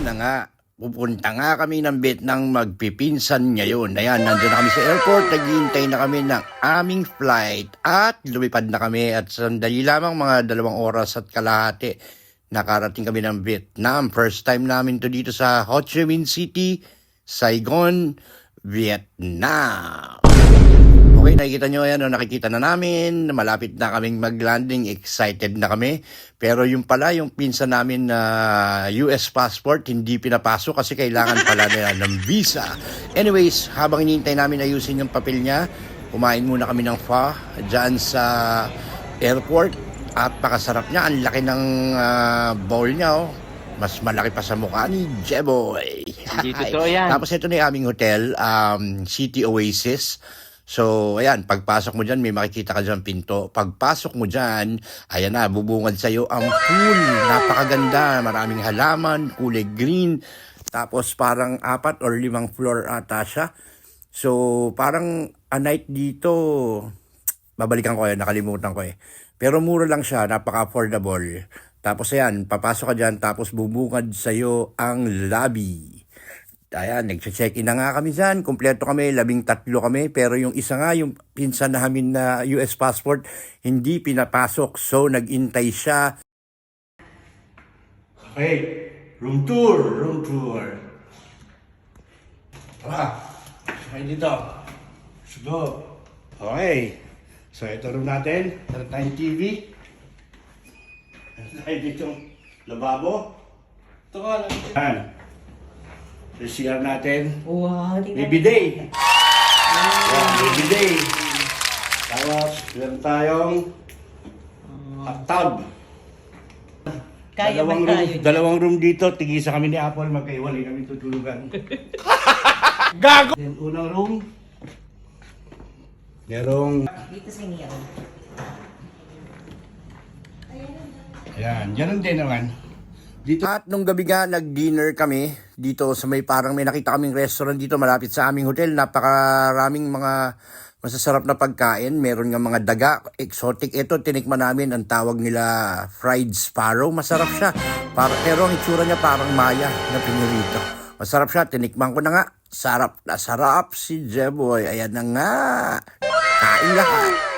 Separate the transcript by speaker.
Speaker 1: na nga. Pupunta nga kami ng Vietnam magpipinsan ngayon. Ayan, nandun na kami sa airport. Naghihintay na kami ng aming flight. At lumipad na kami at sandali lamang mga 2 oras at kalahati. Nakarating kami ng Vietnam. First time namin to dito sa Ho Chi Minh City, Saigon, Vietnam. Okay, nakikita nyo yan, nakikita na namin, malapit na kaming mag-landing, excited na kami. Pero yung pala, yung pinsan namin na US passport, hindi pinapasok kasi kailangan pala na ng visa. Anyways, habang hinihintay namin ayusin yung papel niya, kumain muna kami ng pho dyan sa airport. At pakasarap niya, ang laki ng bowl niya, oh. Mas malaki pa sa mukha ni Jeboy.
Speaker 2: Hindi totoo yan.
Speaker 1: Tapos ito na yung aming hotel, City Oasis. So, ayan, pagpasok mo dyan, may makikita ka dyan pinto. Pagpasok mo dyan, ayan na, bubungad sa'yo ang pool. Napakaganda, maraming halaman, kulay green. Tapos parang 4 or 5 floor ata siya. So, parang a night dito, babalikan ko yan, nakalimutan ko eh. Pero mura lang siya, napaka-affordable. Tapos ayan, papasok ka dyan, tapos bubungad sa'yo ang lobby. Ayan, nag-check-in na nga kami dyan. Kompleto kami, 13 kami. Pero yung isa nga, yung pinsan namin na US passport, hindi pinapasok. So, nag-intay siya.
Speaker 3: Okay, room tour. Tara, sakay dito. Sugo. Okay. So, ito room natin. Meron tayong TV. Meron tayo dito lababo.
Speaker 2: Ito ka lang.
Speaker 3: Ayan. Yung CR natin.
Speaker 2: Wow,
Speaker 3: May bidet. Ayan, may bidet. Tapos, meron tayong hot tub.
Speaker 2: Kaya ba tayo?
Speaker 3: Dalawang room dito. Tigisa kami ni Apple. Magkaiwalay kami tutulugan. Gago! Then, unang room. Merong...
Speaker 2: Dito sa inyo.
Speaker 3: Ayan, ganun din naman. Dito.
Speaker 1: At nung gabi nga, nag-dinner kami dito sa may parang may nakita kaming restaurant dito malapit sa aming hotel. Napakaraming mga masasarap na pagkain. Meron nga mga daga, exotic. Ito, tinikman namin. Ang tawag nila fried sparrow. Masarap siya. Pero ang itsura niya parang maya na pinirito. Masarap siya. Tinikman ko na nga. Sarap na sarap si Jeboy. Ayan na nga. Kain lahat.